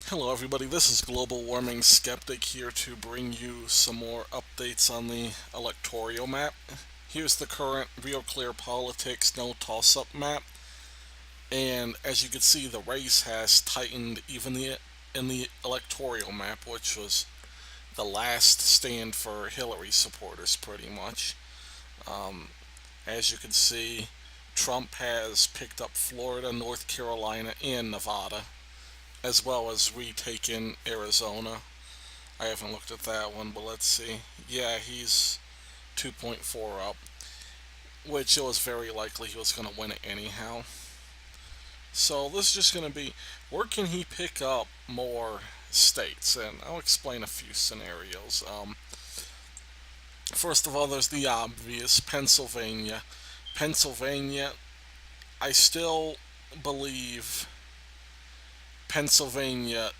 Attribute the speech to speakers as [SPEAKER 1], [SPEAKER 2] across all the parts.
[SPEAKER 1] Hello everybody, this is Global Warming Skeptic here to bring you some more updates on the electoral map. Here's the current Real Clear Politics no toss-up map, and as you can see the race has tightened even in the electoral map, which was the last stand for Hillary supporters pretty much. Um, as you can see, Trump has picked up Florida, North Carolina, and Nevada, as well as retaken Arizona. I haven't looked at that one, but let's see. Yeah, he's 2.4 up, which it was very likely he was going to win it anyhow. So this is just going to be, where can he pick up more states? And I'll explain a few scenarios. First of all, there's the obvious, Pennsylvania. Pennsylvania, I still believe Pennsylvania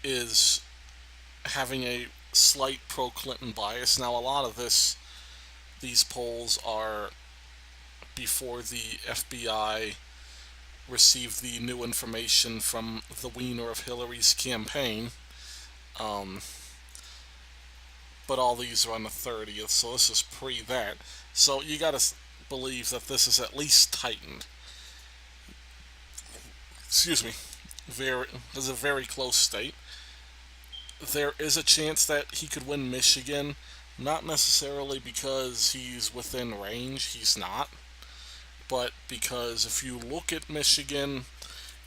[SPEAKER 1] is having a slight pro-Clinton bias. Now, a lot of these polls are before the FBI received the new information from the wiener of Hillary's campaign. Um, but all these are on the 30th, so this is pre that. So you gotta believe that this is at least tightened. Excuse me. This is a very close state. There is a chance that he could win Michigan, not necessarily because he's within range, he's not, but because if you look at Michigan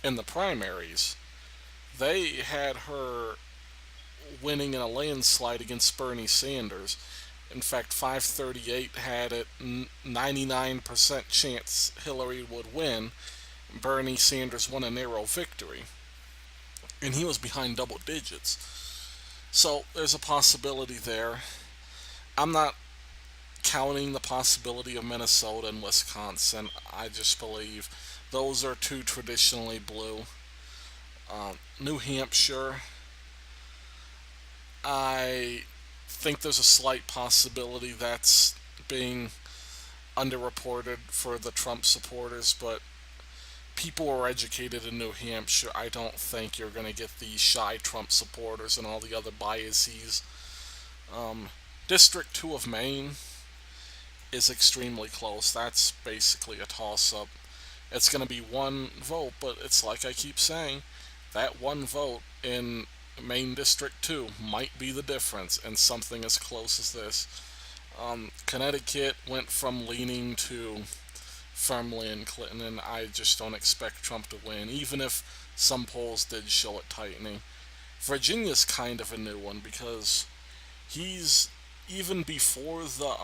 [SPEAKER 1] in the primaries, they had her winning in a landslide against Bernie Sanders. In fact, 538 had it 99% chance Hillary would win. Bernie Sanders won a narrow victory, and he was behind double digits. So there's a possibility there. I'm not counting the possibility of Minnesota and Wisconsin. I just believe those are two traditionally blue. New Hampshire, I think there's a slight possibility that's being underreported for the Trump supporters, but people are educated in New Hampshire. I don't think you're going to get the shy Trump supporters and all the other biases. Um, District 2 of Maine is extremely close. That's basically a toss up. It's going to be one vote, but it's like I keep saying, that one vote in Maine District 2 might be the difference in something as close as this. Connecticut went from leaning to firmly in Clinton, and I just don't expect Trump to win, even if some polls did show it tightening. Virginia's kind of a new one because he's even before the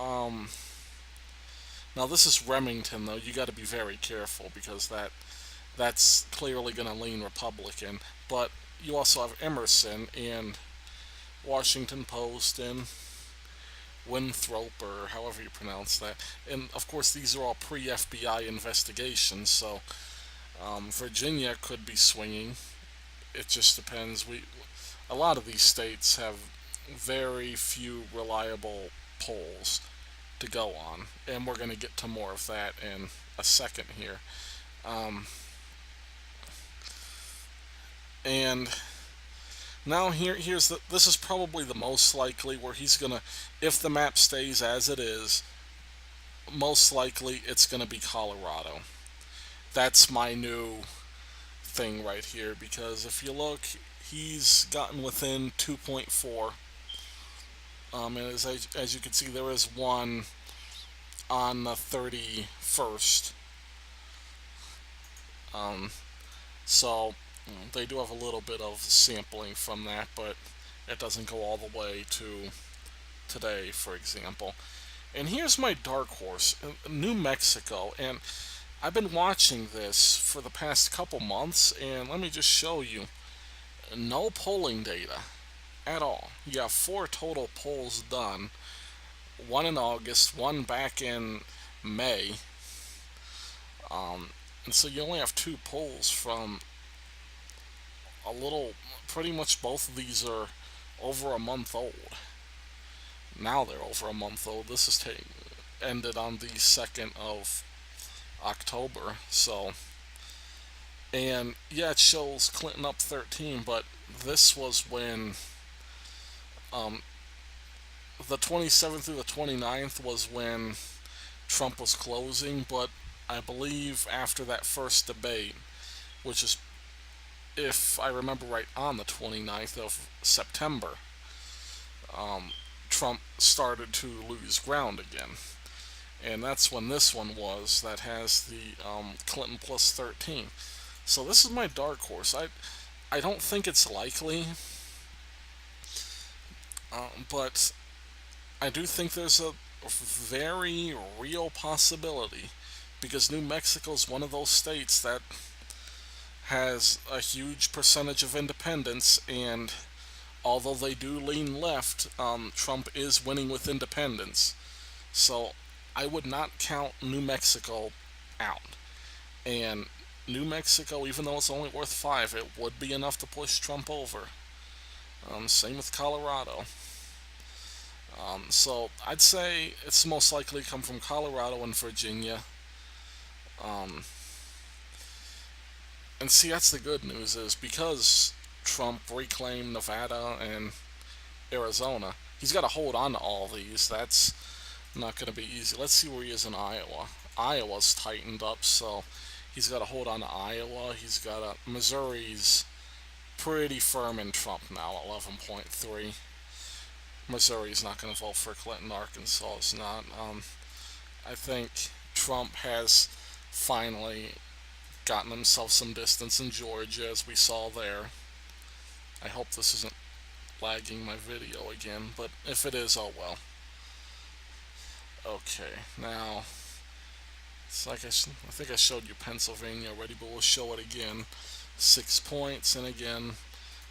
[SPEAKER 1] now this is Remington though. You got to be very careful because that's clearly going to lean Republican. But you also have Emerson and Washington Post and Winthrop, or however you pronounce that. And of course, these are all pre-FBI investigations, so Virginia could be swinging. It just depends. A lot of these states have very few reliable polls to go on, and we're going to get to more of that in a second here. Um, and now this is probably the most likely where he's gonna, if the map stays as it is, most likely it's gonna be Colorado. That's my new thing right here because if you look, he's gotten within 2.4. And as you can see, there is one on the 31st. Um, so they do have a little bit of sampling from that, but it doesn't go all the way to today, for example. And here's my dark horse, New Mexico. And I've been watching this for the past couple months, and let me just show you. No polling data at all. You have 4 total polls done. One in August, one back in May. And so you only have 2 polls from a little, pretty much both of these are over a month old. Now they're over a month old. This is ended on the 2nd of October. So, and yeah, it shows Clinton up 13, but this was when um, the 27th through the 29th was when Trump was closing, but I believe after that first debate, which is, if I remember right, on the 29th of September, um, Trump started to lose ground again. And that's when this one was that has the Clinton plus 13. So this is my dark horse. I don't think it's likely, but I do think there's a very real possibility because New Mexico is one of those states that has a huge percentage of independents, and although they do lean left, Trump is winning with independents. So I would not count New Mexico out. And New Mexico, even though it's only worth 5, it would be enough to push Trump over. Same with Colorado. So I'd say it's most likely to come from Colorado and Virginia. Um, and see, that's the good news is because Trump reclaimed Nevada and Arizona, he's got to hold on to all these. That's not going to be easy. Let's see where he is in Iowa. Iowa's tightened up, so he's got to hold on to Iowa. He's got a Missouri's pretty firm in Trump now, 11.3. Missouri's not going to vote for Clinton. Arkansas is not. I think Trump has finally gotten himself some distance in Georgia, as we saw there. I hope this isn't lagging my video again, but if it is, oh well. Okay, now it's like I think I showed you Pennsylvania already, but we'll show it again. 6 points, and again,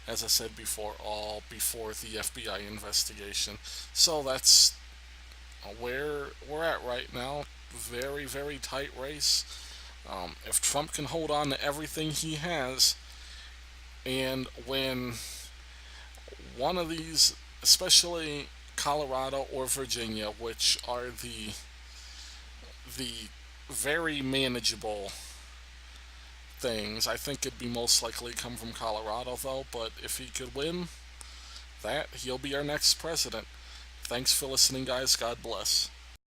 [SPEAKER 1] as I said before, all before the FBI investigation. So that's where we're at right now. Very, very tight race. If Trump can hold on to everything he has, and when one of these, especially Colorado or Virginia, which are the very manageable things, I think it'd be most likely come from Colorado though. But if he could win that, he'll be our next president. Thanks for listening, guys. God bless.